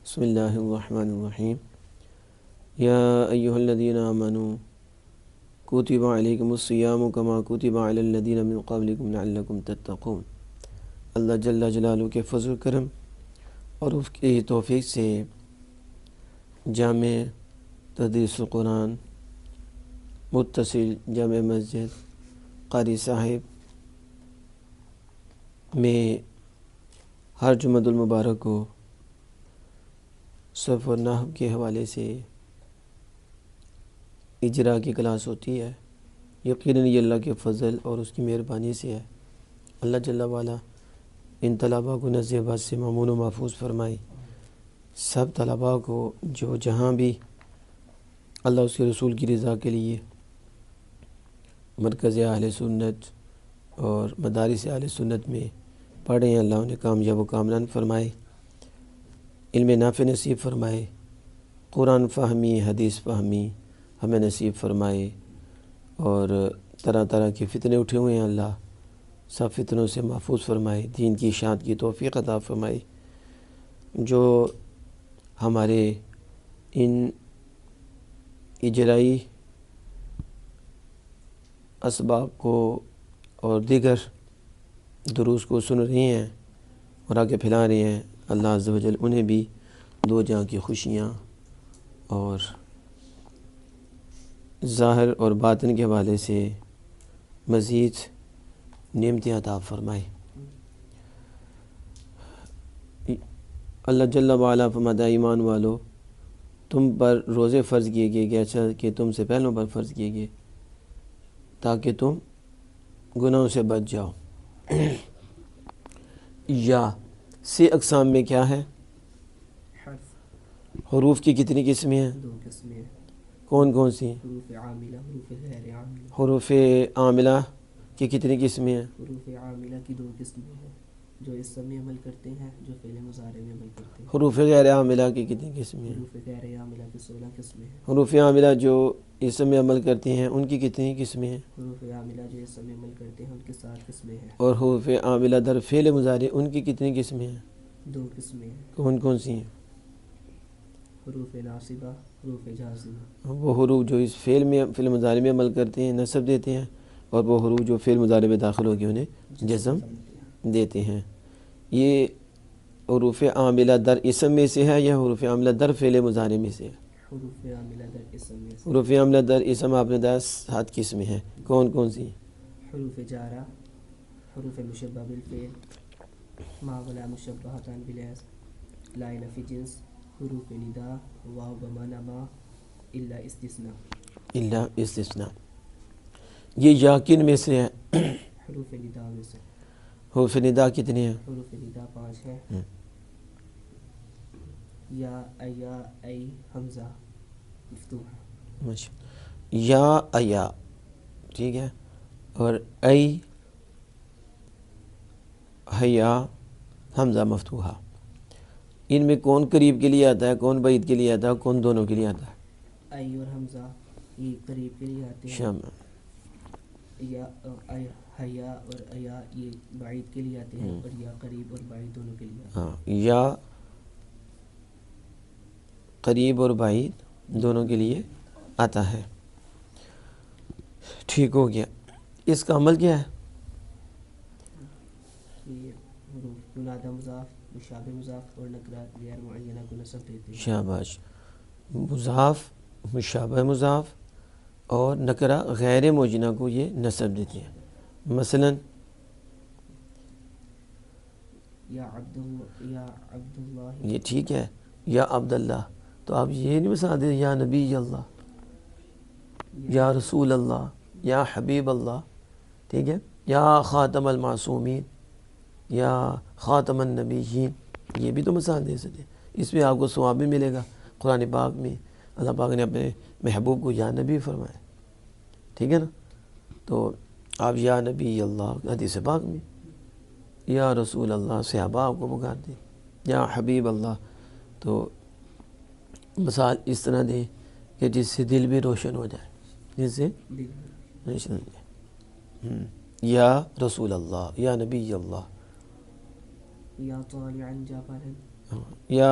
بسم اللہ الرحمن الرحیم یا ایہا الذین آمنوا کتب علیکم الصیام کما کتب علی الذین من قبلکم لعلکم تتقون۔ اللہ جل جلالہ کے فضل و کرم اور اس کی توفیق سے جامع تدریس القرآن متصل جامع مسجد قاری صاحب میں ہر جمعہ المبارک کو صرف اور نحو کے حوالے سے اجرا کی کلاس ہوتی ہے۔ یقیناً یہ اللہ کے فضل اور اس کی مہربانی سے ہے۔ اللہ جل وعلا ان طلباء کو نزد بات سے مامون و محفوظ فرمائے۔ سب طلباء کو جو جہاں بھی اللہ اس کے رسول کی رضا کے لیے مرکز اہل سنت اور مدارس اہل سنت میں پڑھ رہے ہیں، اللہ انہیں کامیاب و کامران فرمائے، علم نافع نصیب فرمائے، قرآن فہمی حدیث فہمی ہمیں نصیب فرمائے، اور طرح طرح کے فتنے اٹھے ہوئے ہیں، اللہ سب فتنوں سے محفوظ فرمائے، دین کی اشاعت کی توفیق عطا فرمائے۔ جو ہمارے ان اجرائی اسباق کو اور دیگر دروس کو سن رہے ہیں اور آگے پھیلا رہے ہیں، اللہ عز و جل انہیں بھی دو جہاں کی خوشیاں اور ظاہر اور باطن کے حوالے سے مزید نعمتیں عطا فرمائے۔ اللہ جل وعلا فرماتا ہے، ایمان والو تم پر روزے فرض کیے گئے گیسا کہ تم سے پہلوں پر فرض کیے گئے تاکہ تم گناہوں سے بچ جاؤ۔ یا سے اقسام میں کیا ہے؟ حروف کی کتنی قسمیں ہیں؟ دو قسمیں۔ کون کون سی ہیں؟ حروف عاملہ، حروف غیر عاملہ۔ حروف عاملہ کی کتنی قسمیں ہیں؟ حروف عاملہ کی دو قسمیں ہیں، جو اسم میں عمل کرتے ہیں، جو فعل مضارع میں عمل کرتے ہیں۔ حروف غیر عاملہ کی کتنی قسمیں ہیں؟ حروف غیر عاملہ کی 16 قسمیں ہیں۔ حروف عاملہ جو اسم میں عمل کرتے ہیں ان کی کتنی قسمیں ہیں؟ حروف عاملہ جو اسم میں عمل کرتے ہیں ان کی 7 قسمیں ہیں۔ اور حروف عاملہ در فعل مضارع ان کی کتنی قسمیں ہیں؟ 2 قسمیں ہیں۔ کون کون سی ہیں؟ حروف ناصبہ، حروف جازمہ۔ وہ حروف جو اس فعل مضارع میں عمل کرتے ہیں نصب دیتے ہیں، اور وہ حروف جو فعل مضارع میں داخل ہو کے انہیں جزم دیتے ہیں۔ یہ حروف عاملہ در اسم میں سے ہے یا حروف عاملہ در فعل مضارع میں سے ہے؟ حروف عاملہ در اسم میں سے۔ حروف عاملہ در اسم آپ نے 7 قسمیں ہیں، کون کون سی؟ حروف جارہ، حروف مشبہ بالفعل، ما ولا مشبہتان بالاسم، لا نفی جنس، حروف ندا، واو بمعنی ما، الا استثناء۔ الا استثناء۔ یہ یا کن میں سے ہے؟ حروف ندا میں سے۔ حروف ندا کتنے ہیں؟ حروف ندا 5 ہیں۔ یا، ایا، ای، حمزہ مفتوح۔ ماشاء یا ایا، ٹھیک ہے، اور ای، حیا، حمزہ مفتوحہ۔ ان میں کون قریب کے لیے آتا ہے، کون بعید کے لیے آتا ہے، کون دونوں کے لیے آتا ہے؟ ای اور حمزہ یہ قریب کے لیے آتے ہیں، شام یا حیا اور ایا یہ بعید کے لیے آتے ہیں، اور یا قریب اور بعید دونوں کے لیے آتے ہیں۔ ہاں، یا قریب اور بعید دونوں کے لیے آتا ہے۔ ٹھیک ہو گیا۔ اس کا عمل کیا ہے؟ یہ حروف منادہ مضاف، مشابہ مضاف اور نکرات غیر معینہ کو نصب دیتے ہیں۔ شاباش۔ مضاف، مشابہ مضاف اور نکرہ غیر معینہ کو یہ نصب دیتے ہیں۔ مثلا یا عبداللہ، یہ ٹھیک ہے، یا عبداللہ، تو آپ یہ نہیں بتا دیں یا نبی اللہ، یا رسول اللہ، یا حبیب اللہ، ٹھیک ہے، یا خاتم المعصومین، یا خاتم النبیین، یہ بھی تو مثال دے سکتے ہیں۔ اس میں آپ کو ثواب بھی ملے گا۔ قرآن پاک میں اللہ پاک نے اپنے محبوب کو یا نبی فرمایا، ٹھیک ہے نا؟ تو آپ یا نبی اللہ حدیث پاک میں، یا رسول اللہ صحابہ آپ کو پکارتے، یا حبیب اللہ، تو مثال اس طرح دیں کہ جس سے دل بھی روشن ہو جائے، جس سے روشن ہو جائے۔ یا رسول اللہ، یا نبی اللہ، یا طالعا جبلا، یا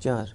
4।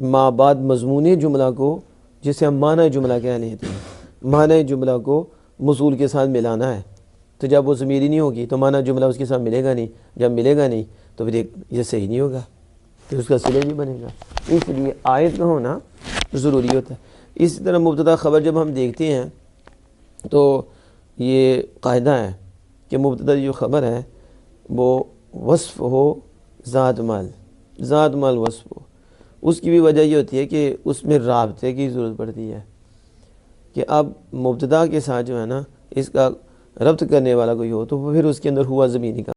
ماں بعد مضمون جملہ کو، جسے ہم معنی جملہ کہہ لیتے ہیں، معنی جملہ کو موصول کے ساتھ ملانا ہے. تو جب وہ ضمیری نہیں ہوگی تو معنی جملہ اس کے ساتھ ملے گا نہیں، جب ملے گا نہیں تو پھر یہ صحیح نہیں ہوگا، پھر اس کا صلہ نہیں بنے گا. اس لیے آیت کا ہونا ضروری ہوتا ہے. اسی طرح مبتدا خبر جب ہم دیکھتے ہیں تو یہ قاعدہ ہے کہ مبتدا جو خبر ہے وہ وصف ہو ذات مال، ذات مال وصف ہو. اس کی بھی وجہ یہ ہوتی ہے کہ اس میں رابطے کی ضرورت پڑتی ہے کہ اب مبتدا کے ساتھ جو ہے نا اس کا ربط کرنے والا کوئی ہو تو پھر اس کے اندر ہوا ضمیری کا